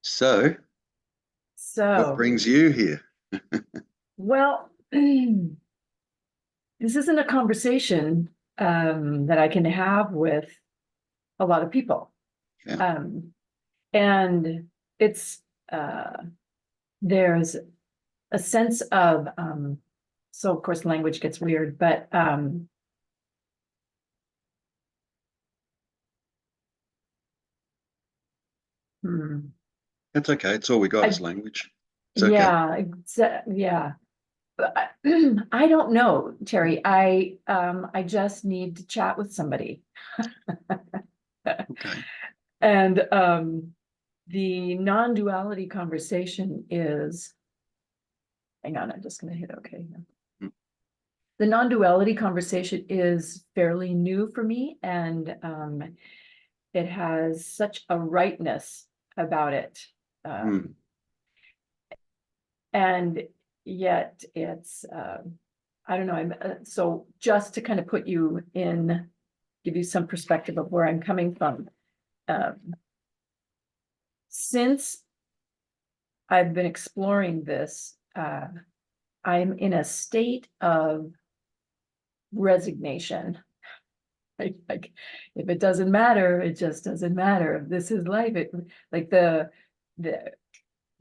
So, what So, brings you here? well, this isn't a conversation that I can have with a lot of people. Yeah, Um, and it's there's a sense of so of course language gets weird, but hmm, that's okay. It's all we got is I language. It's okay. yeah, yeah. But I don't know, Terry. I just need to chat with somebody. Okay. And the non-duality conversation is, hang on, I'm just going to hit okay. Mm. The non-duality conversation is fairly new for me, and it has such a rightness about it. Mm. And yet it's, I don't know, so just to kind of put you in, give you some perspective of where I'm coming from. Since I've been exploring this, I'm in a state of resignation. Like, if it doesn't matter, it just doesn't matter. If this is life, it like the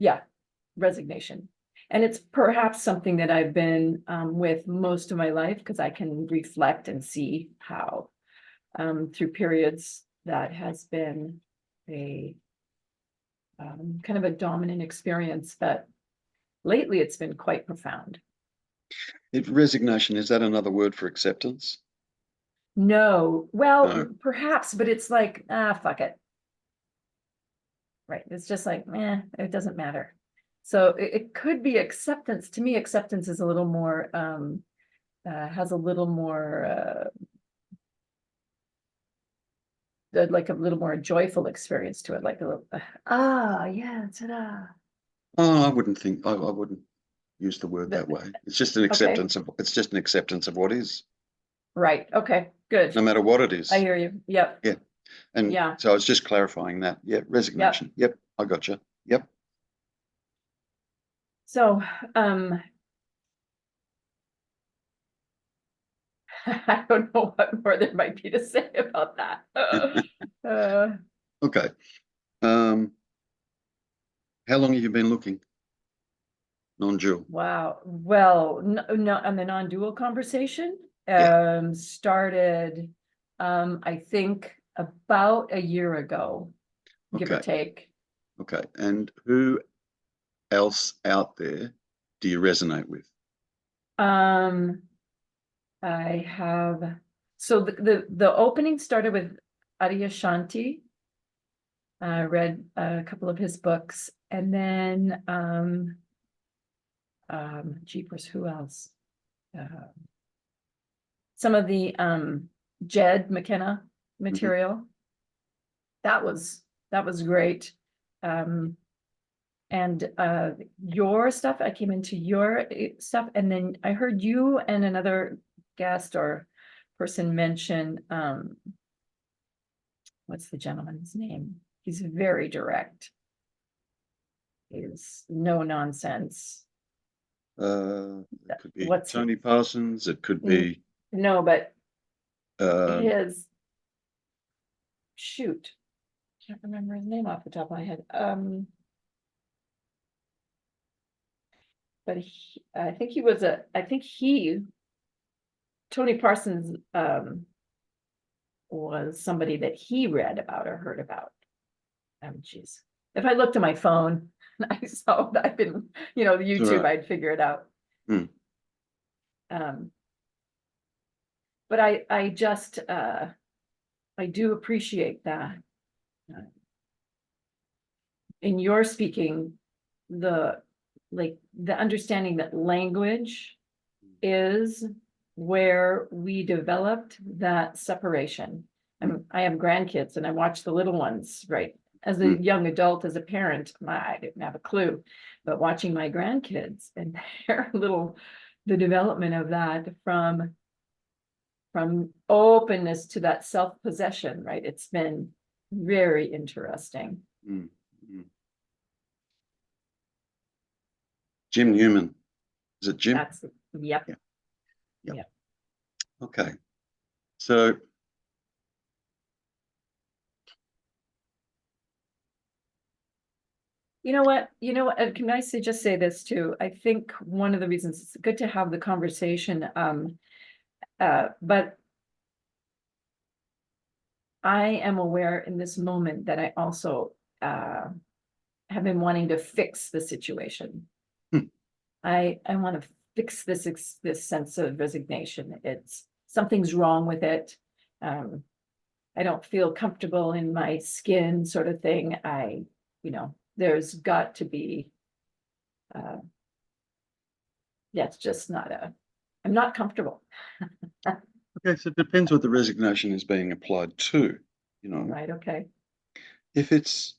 yeah, resignation. And it's perhaps something that I've been with most of my life because I can reflect and see how through periods that has been a kind of a dominant experience, but lately it's been quite profound. Resignation, is that another word for acceptance? No, well, No. perhaps, but it's like, fuck it. Right. It's just like, it doesn't matter. So it could be acceptance. To me, acceptance is a little more, has a little more, like a little more joyful experience to it, like a little, yeah, ta-da. Oh, I wouldn't use the word that The- way. It's just an Okay, acceptance of it's just an acceptance of what is, right. Okay, good. no matter what it I is. hear you. Yep. Yeah. And Yeah. so I was just clarifying that. Yeah, Yep. resignation. Yep, I got you. Yep. So, um, I don't know what more there might be to say about that. Uh, Okay. Um, how long have you been looking? Non-dual. Wow. Well, no, on the non-dual conversation, Yeah. started, I think about a year ago, give or Okay. take. Okay. And who else out there do you resonate with? Um, I have, so the opening started with Adyashanti. I read a couple of his books, and then, jeepers, who else? Uh, some of the, Jed McKenna Mhm. material. That was great. Um, and your stuff, I came into your stuff, and then I heard you and another guest or person mention what's the gentleman's name? He's very direct. He's no nonsense. It could be What's Tony Parsons. It could n- be no, but um, his shoot. Can't remember his name off the top of my head. But I think he was I think Tony Parsons was somebody that he read about or heard about. Geez. If I looked at my phone and I saw that I've been, the it's all YouTube, right. I'd figure it out. Mm. Um, but I just I do appreciate that. In your speaking, the the understanding that language is where we developed that separation. Mm. I have grandkids and I watch the little ones, right? As a Mm. young adult, as a parent, I didn't have a clue, but watching my grandkids and their the development of that from openness to that self-possession, right? It's been very interesting. Mm. Mm. Jim Newman. Is it Jim? That's, yep. Yeah. Yep. Yep. Okay. So You know what, can I just say this too? I think one of the reasons it's good to have the conversation, but I am aware in this moment that I also, have been wanting to fix the situation. I want to fix this sense of resignation. Something's wrong with it. I don't feel comfortable in my skin, sort of thing. There's got to be, that's just not I'm not comfortable. okay, so it depends what the resignation is being applied to, Right, okay. If it's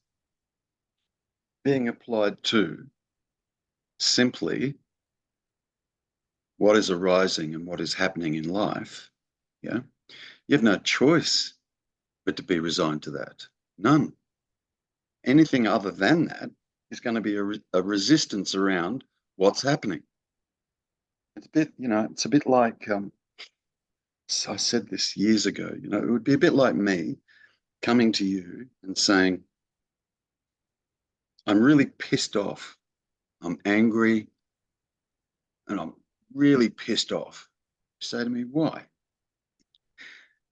being applied to simply what is arising and what is happening in life, you have no choice but to be resigned to that. None. Anything other than that is going to be a resistance around what's happening. It's a bit like, I said this years ago, it would be a bit like me coming to you and saying, I'm really pissed off, I'm angry, and I'm really pissed off. You say to me, why?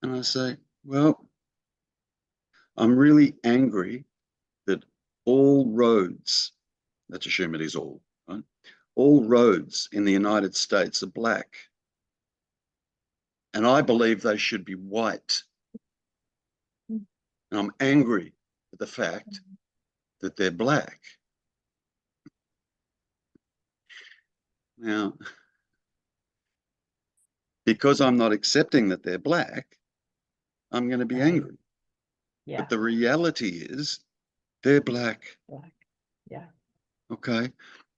And I say, well, I'm really angry that all roads, let's assume it is all, right? All roads in the United States are black. And I believe they should be white. And I'm angry at the fact that they're black. Now, because I'm not accepting that they're black, I'm going to be angry. Yeah. But the reality is they're black. Black. Yeah. Okay.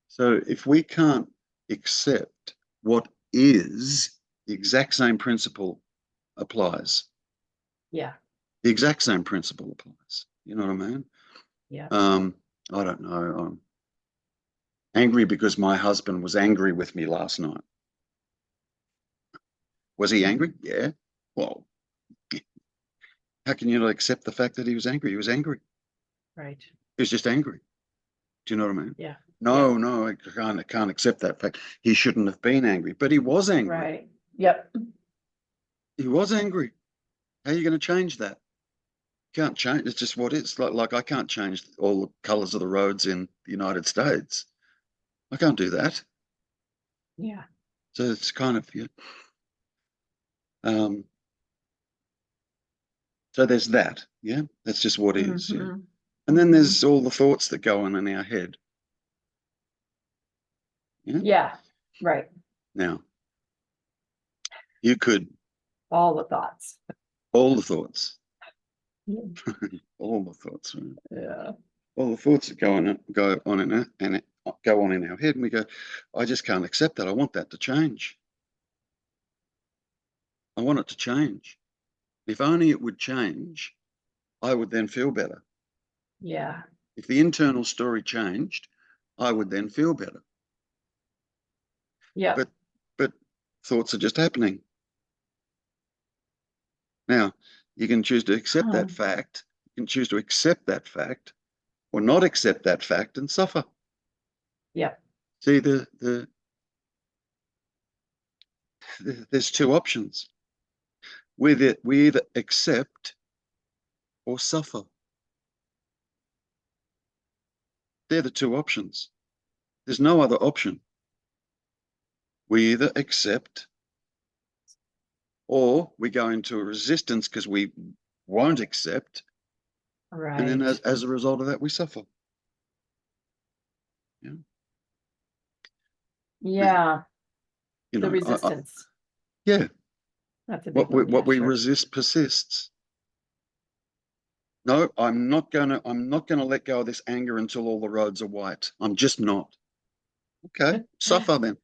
So if we can't accept what is, the exact same principle applies. Yeah. The exact same principle applies. You know what I mean? Yeah. I don't know. I'm angry because my husband was angry with me last night. Was he angry? Yeah. Well, how can you not accept the fact that he was angry? He was angry. Right. He was just angry. Do you know what I mean? Yeah. No, I can't accept that fact. He shouldn't have been angry, but he was angry. Right. Yep. He was angry. How are you going to change that? Can't change. It's just what it's like. I can't change all the colors of the roads in the United States. I can't do that. Yeah. So it's kind of, so there's that. Yeah. That's just what is. Yeah. Mhm. And then there's all the thoughts that go on in our head. Yeah. Yeah. Right. Now, you could, All the thoughts. all the thoughts, Yeah. all the thoughts, right? Yeah. All the thoughts that go on and go on in our head, and we go, I just can't accept that. I want that to change. I want it to change. If only it would change, I would then feel better. Yeah. If the internal story changed, I would then feel better. Yeah. But thoughts are just happening. Now, you can choose to accept that fact. You can choose to accept that fact or not accept that fact and suffer. Yeah. See, there's two options. We either accept or suffer. They're the two options. There's no other option. We either accept or we go into a resistance because we won't accept. Right. And then as a result of that, we suffer. Yeah. Yeah. You The know, resistance. yeah. That's a big one. What we Sure. resist persists. No, I'm not gonna let go of this anger until all the roads are white. I'm just not. Okay, suffer then.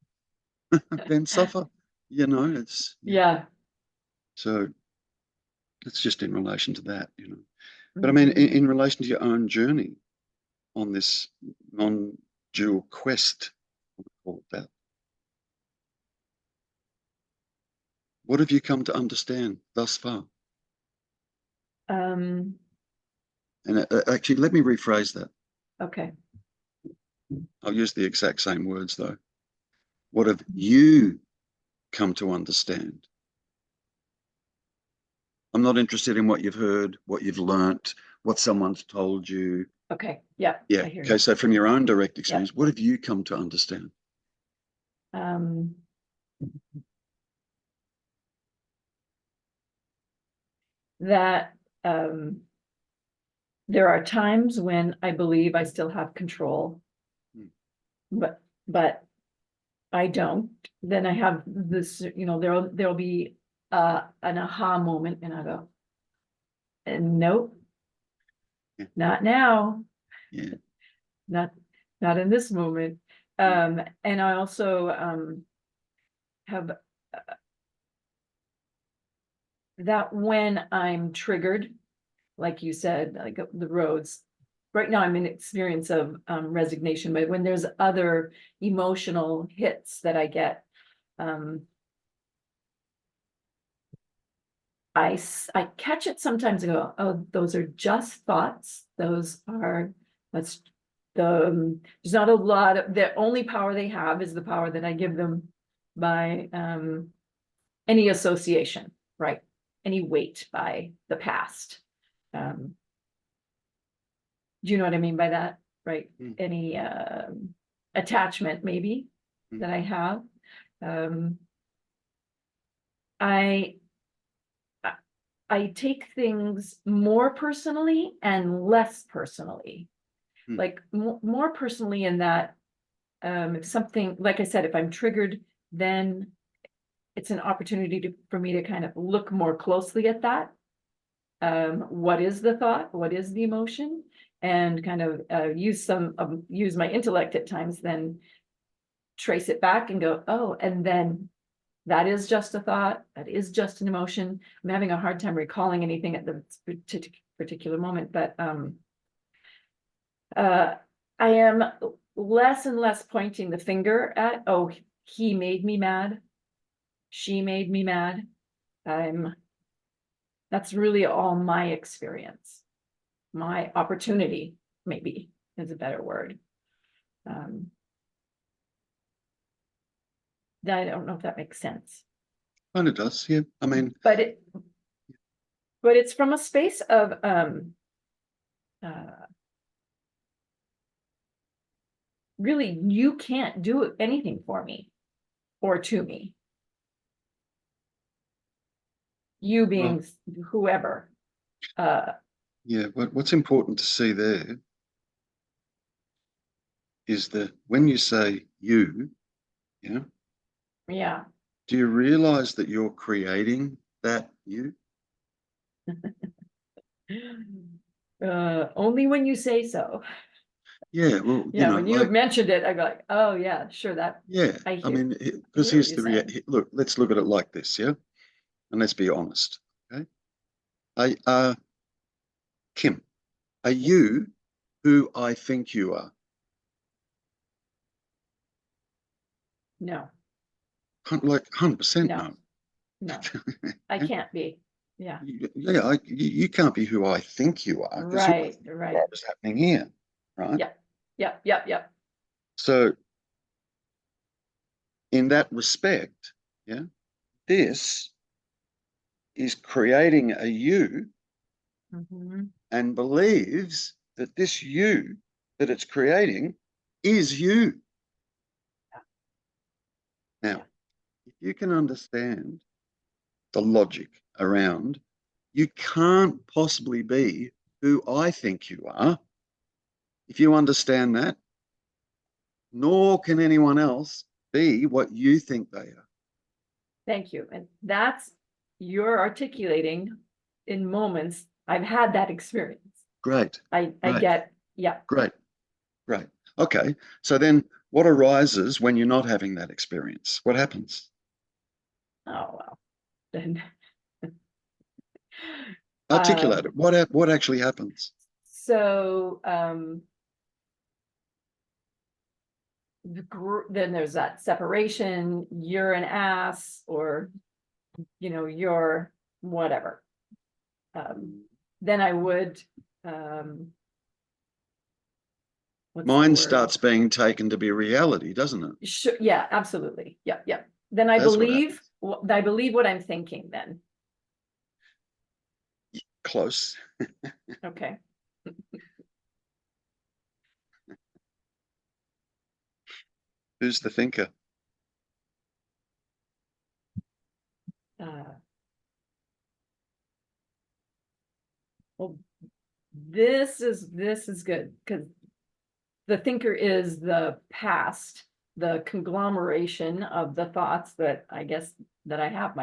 Then suffer. It's Yeah. so it's just in relation to that, But I mean, in relation to your own journey on this non-dual quest, call it that. What have you come to understand thus far? Um, And actually, let me rephrase that. okay. I'll use the exact same words, though. What have you come to understand? I'm not interested in what you've heard, what you've learnt, what someone's told you. Okay. Yeah. Yeah. I hear Okay. you. So from your own direct Yeah. experience, what have you come to understand? That there are times when I believe I still have control, but I don't. Then I have this, there'll be an aha moment, and I go, and nope, Yeah. not now, Yeah. not not in this moment. And I also have that when I'm triggered, like you said, like the roads. Right now, I'm in experience of resignation, but when there's other emotional hits that I get, I catch it sometimes and go, oh, those are just thoughts. That's there's not a lot of, the only power they have is the power that I give them by any association, right? Any weight by the past. Do you know what I mean by that? Right? Any attachment maybe that I have. I I take things more personally and less personally. Like more personally in that if something, like I said, if I'm triggered, then it's an opportunity for me to kind of look more closely at that. What is the thought? What is the emotion? And kind of use my intellect at times, then trace it back and go, oh, and then that is just a thought. That is just an emotion. I'm having a hard time recalling anything at the particular moment, but I am less and less pointing the finger at, oh, he made me mad. She made me mad. That's really all my experience. My opportunity, maybe, is a better word. I don't know if that makes sense. Kind of does, yeah. I mean, but it's from a space of really, you can't do anything for me or to me. You being whoever. Yeah, what's important to see there is that when you say you, yeah, Yeah. do you realize that you're creating that you? Only when you say so. Yeah, well, Yeah, when you mentioned it, I go like, oh yeah, sure, that yeah, I I hear, mean, I because hear what here's you're the saying. look, let's look at it like this, yeah? And let's be honest, okay? Kim, are you who I think you are? No, Like 100% no, no. no, I can't be. Yeah, Yeah, you can't be who I think you are, because who I right, think you right. are is happening here, right? Yeah, yeah, yeah, yeah. So in that respect, yeah, this is creating a you and believes that this you that it's creating is you. Now, if you can understand the logic around, you can't possibly be who I think you are. If you understand that, nor can anyone else be what you think they are. Thank you. And that's, you're articulating in moments. I've had that experience. Great. I Great. get, yeah. Great. Great. Okay. So then what arises when you're not having that experience? What happens? Oh, well, then. Articulate it. What actually happens? So, then there's that separation, you're an ass, or, you're whatever. Then I would, what's the Mind word? starts being taken to be reality, doesn't it? Sure, yeah, absolutely. Yeah, yeah. Then I That's what believe, happens. I believe what I'm thinking then. Close. Okay. Who's the thinker? Well, this is good, because the thinker is the past, the conglomeration of the thoughts that I guess that I have,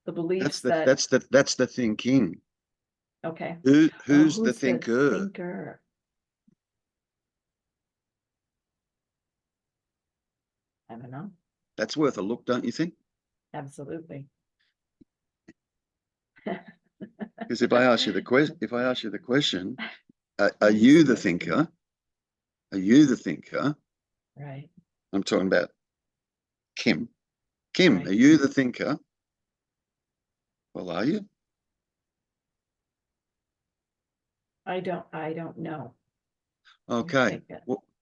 the beliefs that, That's the thinking. okay. Who's the Who's the thinker? thinker? I don't know. That's worth a look, don't you think? Absolutely. Because if I ask you the question, are Who's you the the thinker? Are you the thinker? Right. I'm talking about Kim. Kim, Right. are you the thinker? Well, are you? I don't know. Okay.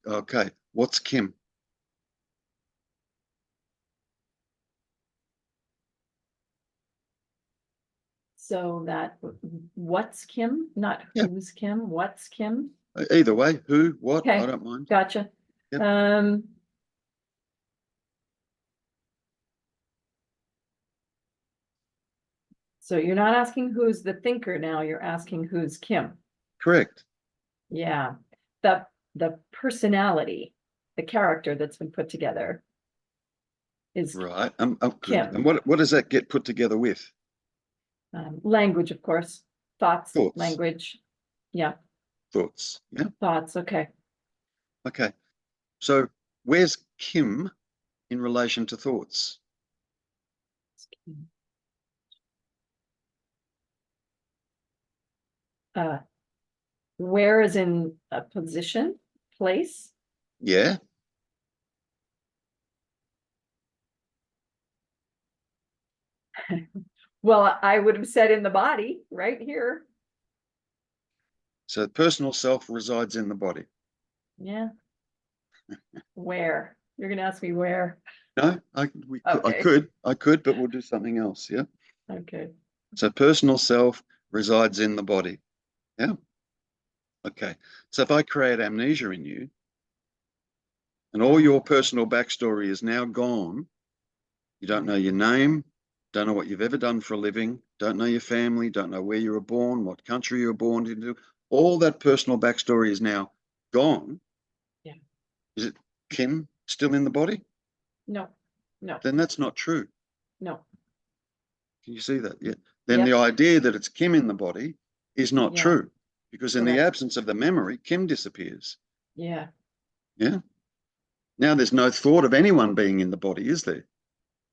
Okay. What's Kim? So that, what's Kim? Not Yeah. who's Kim, what's Kim? Either way, who, what, I Okay, don't mind. gotcha. Yep. So you're not asking who's the thinker now, you're asking who's Kim. Correct. Yeah, the personality, the character that's been put together is Right. Good. Kim. And what does that get put together with? Language, of course, thoughts, Thoughts. language. Yeah, Thoughts. Yeah. thoughts, okay. Okay. So where's Kim in relation to thoughts? Uh, where is in a position, place? Yeah. Well, I would have said in the body, right here. So personal self resides in the body. Yeah. Where? You're gonna ask me where? No, Okay. I could, but we'll do something else. Yeah. Okay. So personal self resides in the body. Yeah. Okay. So if I create amnesia in you and all your personal backstory is now gone, you don't know your name, don't know what you've ever done for a living, don't know your family, don't know where you were born, what country you were born into, all that personal backstory is now gone. Yeah. Is it Kim still in the body? No, no, Then that's not true. no. Can you see that? Yeah. Then the Yep. idea that it's Kim in the body is not Yeah. true, because in the Correct. absence of the memory, Kim disappears. Yeah. Yeah. Now there's no thought of anyone being in the body, is there?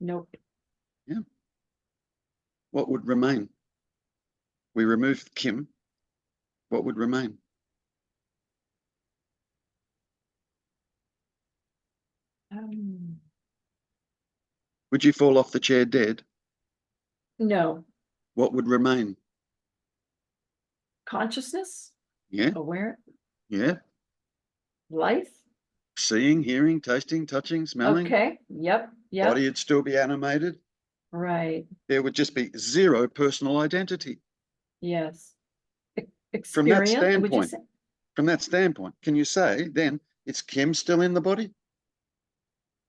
Nope. Yeah. What would remain? We remove Kim. What would remain? Would you fall off the chair dead? No. What would remain? Consciousness, Yeah. aware, Yeah. life. Seeing, hearing, tasting, touching, smelling. Okay. Yep. Yep. Body would still be animated. Right. There would just be zero personal identity. Yes. From that Experience, would you standpoint, say? can you say then it's Kim still in the body?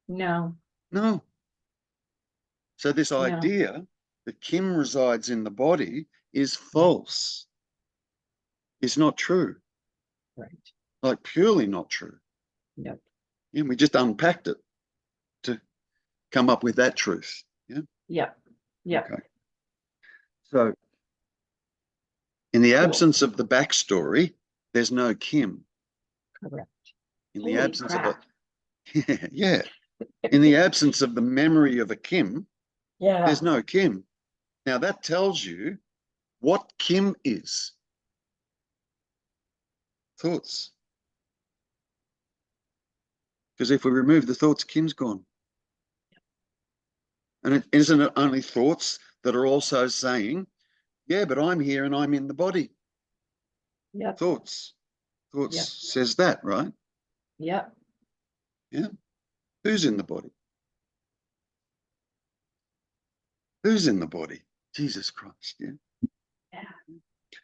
No, No. So this no. idea that Kim resides in the body is false. It's not true. Right. Like purely not true. Nope. And we just unpacked it to come up with that truth. Yeah. Yep. Yep. Okay. So in the Cool. absence of the backstory, there's no Kim. Correct. In the Holy absence of a crap. yeah. In the absence of the memory of a Kim, Yeah. there's no Kim. Now that tells you what Kim is. Thoughts. Because if we remove the thoughts, Kim's gone. And isn't it only thoughts that are also saying, yeah, but I'm here and I'm in the body? Yep. Thoughts Yep. says that, right? Yep. Yeah. Who's in the body? Who's in the body? Jesus Christ. Yeah. Yeah.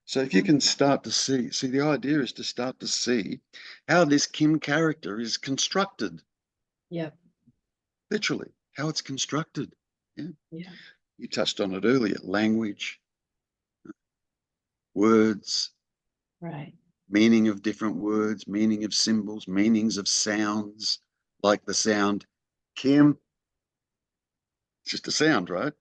So if you can start to see, the idea is to start to see how this Kim character is constructed. Yep. Literally, how it's constructed. Yeah. Yeah. You touched on it earlier, language, words, Right. meaning of different words, meaning of symbols, meanings of sounds, like the sound Kim. It's just a sound, right?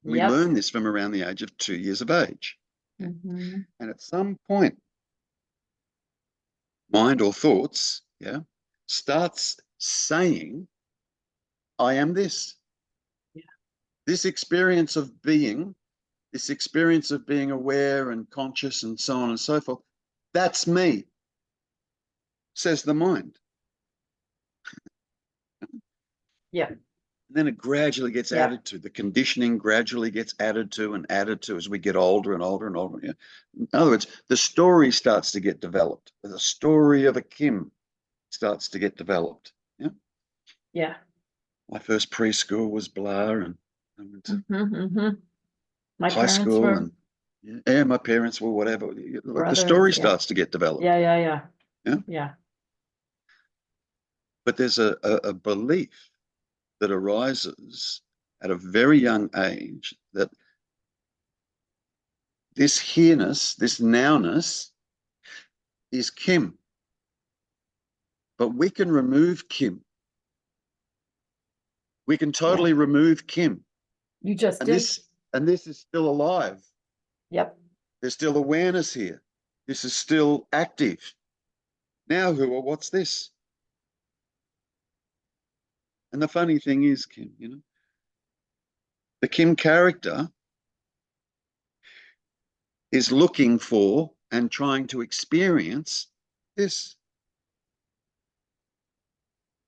We Yep. learn this from around the age of 2 years of age. Mm-hmm. And at some point, mind or thoughts, yeah, starts saying, I am this. Yeah. This experience of being, this experience of being aware and conscious and so on and so forth, that's me, says the mind. Yeah. And then it gradually gets Yeah. added to. The conditioning gradually gets added to and added to as we get older and older and older. Yeah. In other words, the story starts to get developed. The story of a Kim starts to get developed. Yeah. Yeah. My first preschool was blah, and I went to Mm-hmm. Mm-hmm. My high parents school, were and yeah, my parents were whatever. Like the brothers. story Yeah. starts to get developed. Yeah. Yeah. Yeah. Yeah. Yeah. But there's a belief that arises at a very young age that this here-ness, this now-ness is Kim. But we can remove Kim. We can totally Yeah. remove Kim. You just And did. this is still alive. Yep. There's still awareness here. This is still active. Now who or what's this? And the funny thing is, Kim, you know, the Kim character is looking for and trying to experience this.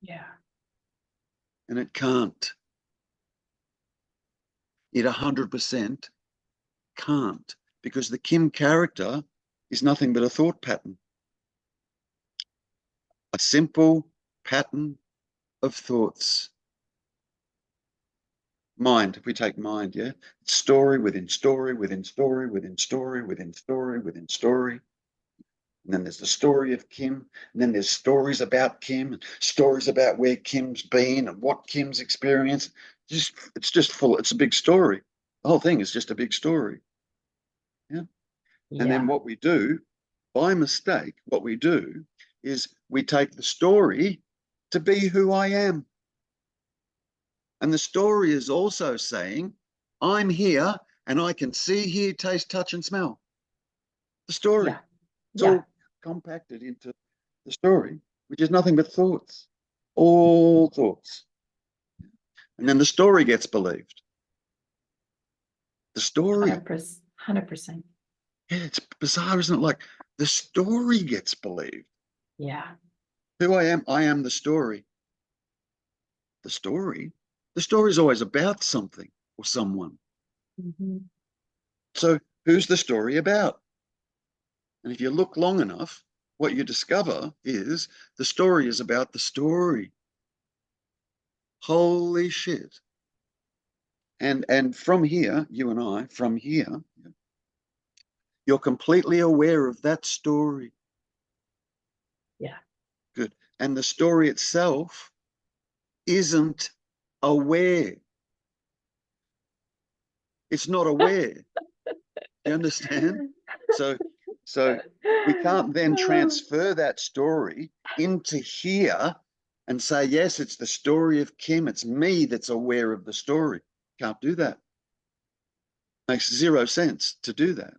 Yeah. And it can't. It 100% can't, because the Kim character is nothing but a thought pattern, a simple pattern of thoughts. Mind, if we take mind, yeah, story within story within story within story within story within story. And then there's the story of Kim, and then there's stories about Kim, and stories about where Kim's been and what Kim's experienced. It's just full. It's a big story. The whole thing is just a big story. Yeah. And then Yeah. what we do, by mistake, what we do is we take the story to be who I am. And the story is also saying, I'm here and I can see, hear, taste, touch, and smell. The story. Yeah. It's Yeah. all compacted into the story, which is nothing but thoughts. All thoughts. And then the story gets believed. The story. 100%. 100%. Yeah, it's bizarre, isn't it? Like the story gets believed. Yeah. Who I am the story. The story. The story is always about something or someone. Mm-hmm. So who's the story about? And if you look long enough, what you discover is the story is about the story. Holy shit. And from here, you and I, from here, you're completely aware of that story. Yeah. Good. And the story itself isn't aware. It's not aware. Do you understand? So we can't then transfer that story into here and say, yes, it's the story of Kim. It's me that's aware of the story. Can't do that. Makes zero sense to do that.